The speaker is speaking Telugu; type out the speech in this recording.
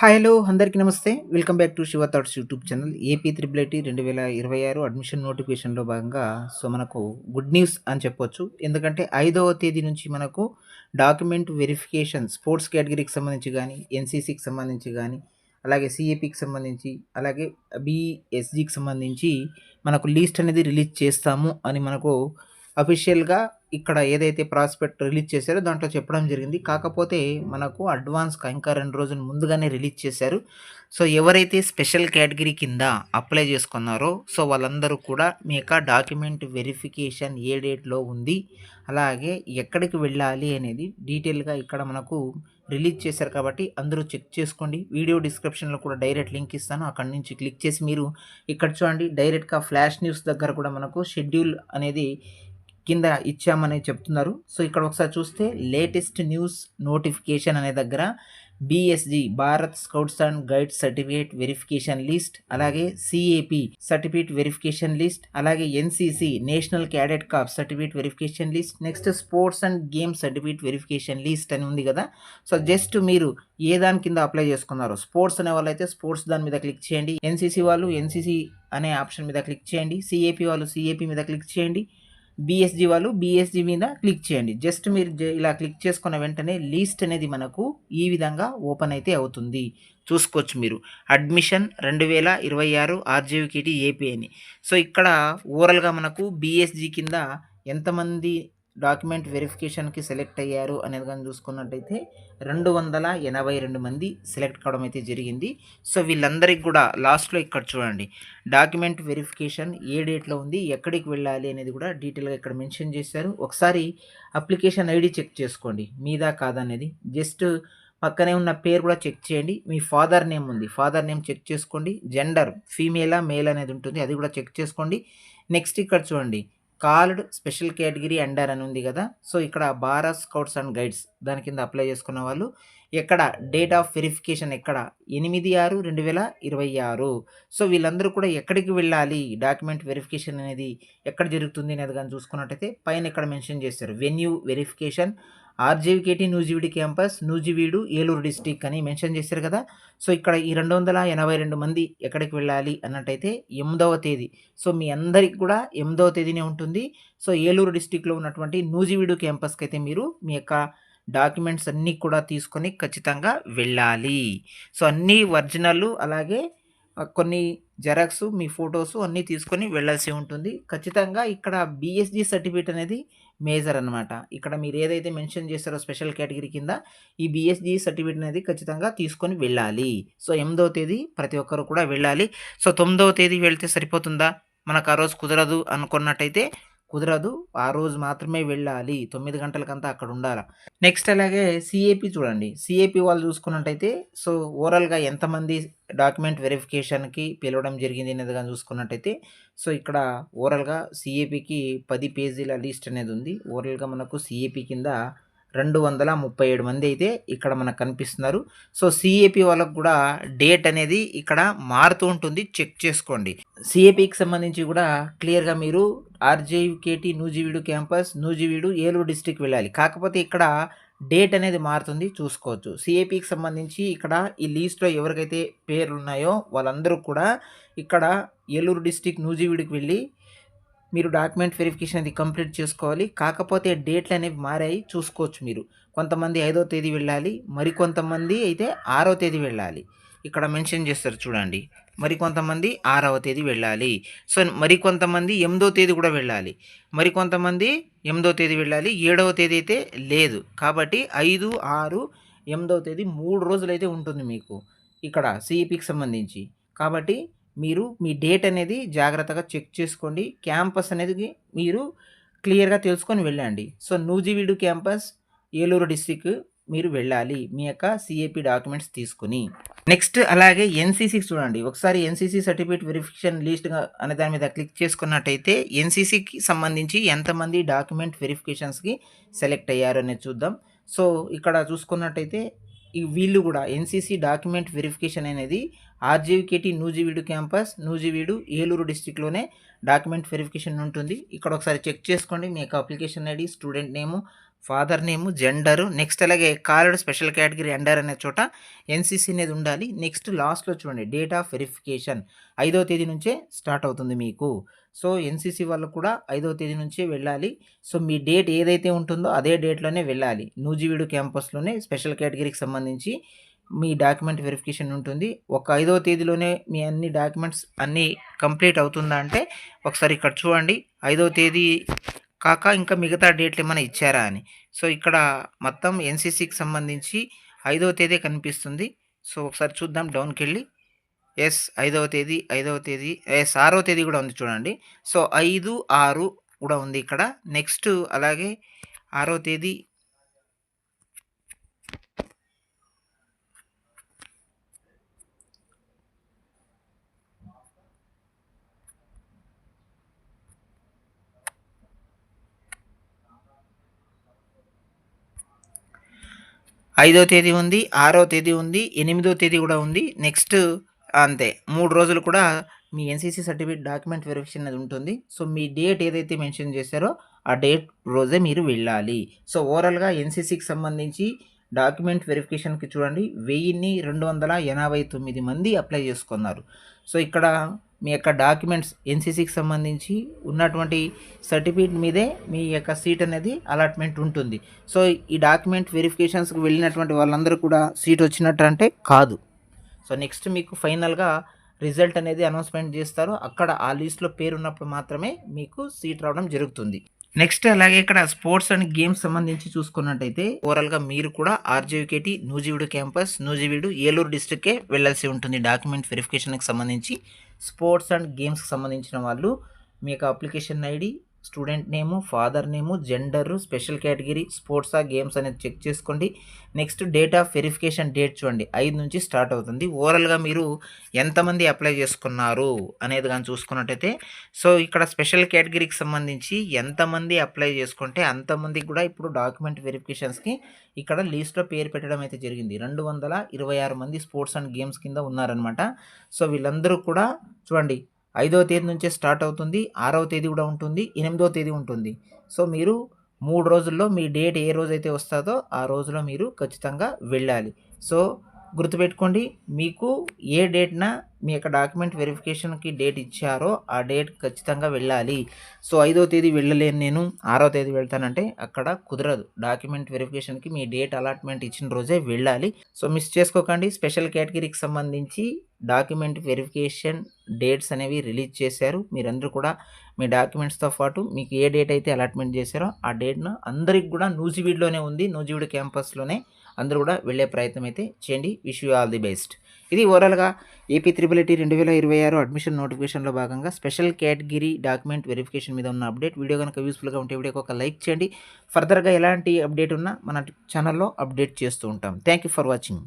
హాయ్ హలో అందరికీ నమస్తే. Welcome back to Shiva thoughts YouTube channel. AP triple IT 2026 admission నోటిఫికేషన్‌లో భాగంగా మనకు గుడ్ న్యూస్ అని చెప్పొచ్చు. ఎందుకంటే 5వ తేదీ నుంచి మనకు డాక్యుమెంట్ వెరిఫికేషన్ స్పోర్ట్స్ కేటగిరీకి సంబంధించి గానీ, ఎన్‌సీసీకి సంబంధించి గానీ, అలాగే సీఏపీకి సంబంధించి, అలాగే బీఎస్‌జీకి సంబంధించి మనకు లిస్ట్ అనేది రిలీజ్ చేస్తాము అని మనకు అఫీషియల్‌గా ఇక్కడ ఏదైతే ప్రాస్పెక్ట్ రిలీజ్ చేశారో దాంట్లో చెప్పడం జరిగింది. కాకపోతే మనకు అడ్వాన్స్‌గా ఇంకా 2 రోజులు ముందుగానే రిలీజ్ చేశారు. సో, ఎవరైతే స్పెషల్ కేటగిరీ కింద అప్లై చేసుకున్నారో వాళ్ళందరూ కూడా మీ యొక్క డాక్యుమెంట్ వెరిఫికేషన్ ఏ డేట్‌లో ఉంది, అలాగే ఎక్కడికి వెళ్ళాలి అనేది డీటెయిల్‌గా ఇక్కడ మనకు రిలీజ్ చేశారు కాబట్టి అందరూ చెక్ చేసుకోండి. వీడియో డిస్క్రిప్షన్‌లో కూడా డైరెక్ట్ లింక్ ఇస్తాను. అక్కడి నుంచి క్లిక్ చేసి మీరు ఇక్కడ చూడండి, డైరెక్ట్‌గా ఫ్లాష్ న్యూస్ దగ్గర కూడా మనకు షెడ్యూల్ అనేది కింద ఇచ్చామని చెప్తున్నారు. సో, ఇక్కడ ఒకసారి చూస్తే లేటెస్ట్ న్యూస్ నోటిఫికేషన్ అనే దగ్గర BSG Bharat scouts and guides certificate verification list, అలాగే సీఏపీ సర్టిఫికేట్ వెరిఫికేషన్ లిస్ట్, అలాగే NCC national cadet corps certificate verification list, next sports and games certificate verification list అని ఉంది కదా. సో, జస్ట్ మీరు ఏ దాని కింద అప్లై చేసుకున్నారో, స్పోర్ట్స్ అనే వాళ్ళైతే స్పోర్ట్స్ దాని మీద క్లిక్ చేయండి. ఎన్‌సీసీ వాళ్ళు ఎన్‌సీసీ అనే ఆప్షన్ మీద క్లిక్ చేయండి. సీఏపీ వాళ్ళు సీఏపీ మీద క్లిక్ చేయండి. బీఎస్‌జీ వాళ్ళు బీఎస్‌జీ మీద క్లిక్ చేయండి. జస్ట్ మీరు ఇలా క్లిక్ చేసుకున్న వెంటనే లిస్ట్ అనేది మనకు ఈ విధంగా ఓపెన్ అయితే అవుతుంది. చూసుకోవచ్చు మీరు. అడ్మిషన్ 2026 ఆర్‌జేవికేటీ ఏపీ అని. సో, ఇక్కడ ఓవరాల్‌గా మనకు బీఎస్‌జీ కింద ఎంతమంది డాక్యుమెంట్ వెరిఫికేషన్‌కి సెలెక్ట్ అయ్యారు అనేది గాని చూసుకున్నట్టయితే 282 మంది సెలెక్ట్ కావడం అయితే జరిగింది. సో, వీళ్ళందరికి కూడా లాస్ట్‌లో ఇక్కడ చూడండి, డాక్యుమెంట్ వెరిఫికేషన్ ఏ డేట్‌లో ఉంది, ఎక్కడికి వెళ్ళాలి అనేది కూడా డీటెయిల్‌గా ఇక్కడ మెన్షన్ చేశారు. ఒకసారి అప్లికేషన్ ఐడీ చెక్ చేసుకోండి, మీదా కాదా అనేది. జస్ట్ పక్కనే ఉన్న పేరు కూడా చెక్ చేయండి. మీ ఫాదర్ నేమ్ ఉంది, ఫాదర్ నేమ్ చెక్ చేసుకోండి. జెండర్ ఫీమేలా మేల్ అనేది ఉంటుంది, అది కూడా చెక్ చేసుకోండి. నెక్స్ట్ ఇక్కడ చూడండి, కాల్డ్ స్పెషల్ కేటగిరీ అండర్ అని ఉంది కదా. సో, ఇక్కడ భారత్ స్కౌట్స్ అండ్ గైడ్స్ దాని కింద అప్లై చేసుకున్న వాళ్ళు ఎక్కడ డేట్ ఆఫ్ వెరిఫికేషన్ ఎక్కడ 8/6/2026. సో, వీళ్ళందరూ కూడా ఎక్కడికి వెళ్ళాలి, డాక్యుమెంట్ వెరిఫికేషన్ అనేది ఎక్కడ జరుగుతుంది అనేది కానీ చూసుకున్నట్టయితే పైన ఇక్కడ మెన్షన్ చేశారు. Venue verification RGUKT Nuzvid campus, Nuzvid, Eluru district అని మెన్షన్ చేశారు కదా. సో, ఇక్కడ ఈ 282 మంది ఎక్కడికి వెళ్ళాలి అన్నట్టయితే 8వ తేదీ. సో, మీ అందరికి కూడా 8వ తేదీనే ఉంటుంది. సో, ఏలూరు డిస్ట్రిక్ట్‌లో ఉన్నటువంటి నూజివీడు క్యాంపస్‌కి అయితే మీరు మీ యొక్క డాక్యుమెంట్స్ అన్నీ కూడా తీసుకొని ఖచ్చితంగా వెళ్ళాలి. సో, అన్నీ ఒరిజినల్, అలాగే కొన్ని జెరాక్స్, మీ ఫోటోస్ అన్నీ తీసుకొని వెళ్ళాల్సి ఉంటుంది. ఖచ్చితంగా ఇక్కడ బీఎస్‌జీ సర్టిఫికేట్ అనేది మేజర్ అనమాట. ఇక్కడ మీరు ఏదైతే మెన్షన్ చేశారో స్పెషల్ కేటగిరీ కింద ఈ బీఎస్‌జీ సర్టిఫికేట్ అనేది ఖచ్చితంగా తీసుకొని వెళ్ళాలి. సో, 8వ తేదీ ప్రతి ఒక్కరు కూడా వెళ్ళాలి. సో, 9వ తేదీ వెళ్తే సరిపోతుందా? మనకు ఆ రోజు కుదరదు అనుకున్నట్టయితే కుదరదు. ఆ రోజు మాత్రమే వెళ్ళాలి. 9 గంటలకంతా అక్కడ ఉండాల. నెక్స్ట్ అలాగే సీఏపీ చూడండి. సీఏపీ వాళ్ళు చూసుకున్నట్టయితే సో, ఓవరాల్‌గా ఎంతమంది డాక్యుమెంట్ వెరిఫికేషన్‌కి పిలవడం జరిగింది అనేది గాని చూసుకున్నట్టయితే సో, ఇక్కడ ఓవరాల్‌గా సీఏపీకి 10 పేజీల లిస్ట్ అనేది ఉంది. ఓవరాల్‌గా మనకు సీఏపీ కింద 237 మంది అయితే ఇక్కడ మనకు కనిపిస్తున్నారు. సో, సీఏపీ వాళ్ళకు కూడా డేట్ అనేది ఇక్కడ మారుతూ ఉంటుంది, చెక్ చేసుకోండి. సీఏపీకి సంబంధించి కూడా క్లియర్‌గా మీరు ఆర్‌జేవికేటీ నూజివీడు క్యాంపస్, నూజివీడు, ఏలూరు డిస్ట్రిక్ట్ వెళ్ళాలి. కాకపోతే ఇక్కడ డేట్ అనేది మారుతుంది, చూసుకోవచ్చు. సీఏపీకి సంబంధించి ఇక్కడ ఈ లిస్ట్‌లో ఎవరికైతే పేర్లున్నాయో వాళ్ళందరూ కూడా ఇక్కడ ఏలూరు డిస్ట్రిక్ట్ నూజివీడుకి వెళ్ళి మీరు డాక్యుమెంట్ వెరిఫికేషన్ అది కంప్లీట్ చేసుకోవాలి. కాకపోతే డేట్లు అనేవి మారాయి, చూసుకోవచ్చు మీరు. కొంతమంది 5వ తేదీ వెళ్ళాలి, మరికొంతమంది అయితే 6వ తేదీ వెళ్ళాలి. ఇక్కడ మెన్షన్ చేస్తారు చూడండి. మరికొంతమంది 6వ తేదీ వెళ్ళాలి. సో, మరికొంతమంది 8వ తేదీ కూడా వెళ్ళాలి. మరికొంతమంది 8వ తేదీ వెళ్ళాలి. 7వ తేదీ అయితే లేదు. కాబట్టి 5, 6, 8వ తేదీ 3 రోజులైతే ఉంటుంది మీకు ఇక్కడ సీఈపీకి సంబంధించి. కాబట్టి మీరు మీ డేట్ అనేది జాగ్రత్తగా చెక్ చేసుకోండి. క్యాంపస్ అనేది మీరు క్లియర్‌గా తెలుసుకొని వెళ్ళండి. So, Nuzvid campus, Eluru district మీరు వెళ్ళాలి మీ యొక్క సీఏపీ డాక్యుమెంట్స్ తీసుకొని. నెక్స్ట్ అలాగే ఎన్‌సీసీకి చూడండి. ఒకసారి ఎన్‌సీసీ సర్టిఫికేట్ వెరిఫికేషన్ లిస్ట్‌గా అనే దాని మీద క్లిక్ చేసుకున్నట్టయితే ఎన్‌సీసీకి సంబంధించి ఎంతమంది డాక్యుమెంట్ వెరిఫికేషన్స్‌కి సెలెక్ట్ అయ్యారు అనేది చూద్దాం. సో, ఇక్కడ చూసుకున్నట్టయితే వీళ్ళు కూడా ఎన్‌సీసీ డాక్యుమెంట్ వెరిఫికేషన్ అనేది ఆర్‌జేవికేటీ నూజివీడు క్యాంపస్, నూజివీడు, ఏలూరు డిస్ట్రిక్ట్‌లోనే డాక్యుమెంట్ వెరిఫికేషన్ ఉంటుంది. ఇక్కడ ఒకసారి చెక్ చేసుకోండి. మీ యొక్క application ID, student name, father name, gender, next అలాగే కాల్డ్ స్పెషల్ కేటగిరీ అండర్ అనే చోట ఎన్‌సీసీ అనేది ఉండాలి. నెక్స్ట్ లాస్ట్‌లో చూడండి డేట్ ఆఫ్ వెరిఫికేషన్ 5వ తేదీ నుంచే స్టార్ట్ అవుతుంది మీకు. సో, ఎన్‌సీసీ వాళ్ళు కూడా 5వ తేదీ నుంచే వెళ్ళాలి. సో, మీ డేట్ ఏదైతే ఉంటుందో అదే డేట్‌లోనే వెళ్ళాలి. నూజివీడు క్యాంపస్‌లోనే స్పెషల్ కేటగిరీకి సంబంధించి మీ డాక్యుమెంట్ వెరిఫికేషన్ ఉంటుంది. ఒక 5వ తేదీలోనే మీ అన్ని డాక్యుమెంట్స్ అన్నీ కంప్లీట్ అవుతుందా అంటే ఒకసారి ఇక్కడ చూడండి. 5వ తేదీ కాక ఇంకా మిగతా డేట్లేమన్నా ఇచ్చారా అని. సో, ఇక్కడ మొత్తం ఎన్‌సీసీకి సంబంధించి 5వ తేదీ కనిపిస్తుంది. సో, ఒకసారి చూద్దాం డౌన్‌కెళ్ళి. యెస్. 5వ తేదీ యెస్. 6వ తేదీ గూడా ఉంది చూడండి. సో, 5, 6 కూడా ఉంది ఇక్కడ. నెక్స్ట్ అలాగే 6వ తేదీ 5వ తేదీ ఉంది, 6వ తేదీ ఉంది, 8వ తేదీ గూడా ఉంది. నెక్స్ట్ అంతే 3 రోజులు కూడా మీ ఎన్‌సీసీ సర్టిఫికేట్ డాక్యుమెంట్ వెరిఫికేషన్ అనేది ఉంటుంది. సో, మీ డేట్ ఏదైతే మెన్షన్ చేశారో ఆ డేట్ రోజే మీరు వెళ్ళాలి. సో, ఓవరాల్‌గా ఎన్‌సీసీకి సంబంధించి డాక్యుమెంట్ వెరిఫికేషన్‌కి చూడండి 1289 మంది అప్లై చేసుకున్నారు. సో, ఇక్కడ మీ యొక్క డాక్యుమెంట్స్ ఎన్‌సీసీకి సంబంధించి ఉన్నటువంటి సర్టిఫికేట్ మీదే మీ యొక్క సీట్ అనేది అలాట్‌మెంట్ ఉంటుంది. సో, ఈ డాక్యుమెంట్ వెరిఫికేషన్స్‌కి వెళ్ళినటువంటి వాళ్ళందరూ కూడా సీట్ వచ్చినట్టు అంటే కాదు. సో, నెక్స్ట్ మీకు ఫైనల్‌గా రిజల్ట్ అనేది అనౌన్స్‌మెంట్ చేస్తారు. అక్కడ ఆ లిస్ట్‌లో పేరున్నప్పుడు మాత్రమే మీకు సీట్ రావడం జరుగుతుంది. నెక్స్ట్ అలాగే ఇక్కడ స్పోర్ట్స్ అండ్ గేమ్స్ సంబంధించి చూసుకున్నట్టయితే ఓవరాల్‌గా మీరు కూడా ఆర్‌జేవికేటీ నూజివీడు క్యాంపస్, నూజివీడు, ఏలూరు డిస్ట్రిక్ట్‌కే వెళ్ళాల్సి ఉంటుంది. డాక్యుమెంట్ వెరిఫికేషన్‌కి సంబంధించి స్పోర్ట్స్ అండ్ గేమ్స్‌కి సంబంధించిన వాళ్ళు మీ యొక్క application ID, student name, father name, gender, special category, స్పోర్ట్సా, గేమ్స్ అనేది చెక్ చేసుకోండి. Next date of verification date చూడండి 5 నుంచి స్టార్ట్ అవుతుంది. ఓవరాల్‌గా మీరు ఎంతమంది అప్లై చేసుకున్నారు అనేది గాని చూసుకున్నట్టయితే సో, ఇక్కడ స్పెషల్ కేటగిరీకి సంబంధించి ఎంతమంది అప్లై చేసుకుంటే అంతమందికి కూడా ఇప్పుడు డాక్యుమెంట్ వెరిఫికేషన్స్‌కి ఇక్కడ లిస్ట్‌లో పేరు పెట్టడం అయితే జరిగింది. 226 మంది స్పోర్ట్స్ అండ్ గేమ్స్ కింద ఉన్నారనమాట. సో, వీళ్ళందరూ కూడా చూడండి 5వ తేదీ నుంచే స్టార్ట్ అవుతుంది. 6వ తేదీ కూడా ఉంటుంది. 8వ తేదీ ఉంటుంది. సో, మీరు 3 రోజుల్లో మీ డేట్ ఏ రోజైతే వస్తాదో ఆ రోజులో మీరు ఖచ్చితంగా వెళ్ళాలి. సో, గుర్తుపెట్టుకోండి మీకు ఏ డేట్‌న మీ యొక్క డాక్యుమెంట్ వెరిఫికేషన్‌కి డేట్ ఇచ్చారో ఆ డేట్ ఖచ్చితంగా వెళ్ళాలి. సో, 5వ తేదీ వెళ్ళలేను నేను 6వ తేదీ వెళ్తానంటే అక్కడ కుదరదు. డాక్యుమెంట్ వెరిఫికేషన్‌కి మీ డేట్ అలాట్‌మెంట్ ఇచ్చిన రోజే వెళ్ళాలి. సో, మిస్ చేసుకోకండి. స్పెషల్ కేటగిరీకి సంబంధించి డాక్యుమెంట్ వెరిఫికేషన్ డేట్స్ అనేవి రిలీజ్ చేశారు. మీరందరూ కూడా మీ డాక్యుమెంట్స్‌తో పాటు మీకు ఏ డేట్ అయితే అలాట్‌మెంట్ చేశారో ఆ డేట్‌న అందరికి కూడా నూజివీడులోనే ఉంది. నూజివీడు క్యాంపస్‌లోనే అందరూ కూడా వెళ్ళే ప్రయత్నం అయితే చేయండి. Wish you all the best. ఇది ఓవరాల్‌గా ఏపీ త్రిపుల్ ఐటీ 2026 అడ్మిషన్ నోటిఫికేషన్‌లో భాగంగా స్పెషల్ కేటగిరీ డాక్యుమెంట్ వెరిఫికేషన్ మీద ఉన్న అప్డేట్. వీడియో గనుక యూజ్‌ఫుల్‌గా ఉంటే వీడియోకి ఒక లైక్ చేయండి. ఫర్దర్‌గా ఎలాంటి అప్డేట్ ఉన్నా మన ఛానల్‌లో అప్డేట్ చేస్తూ ఉంటాం. Thank you for watching.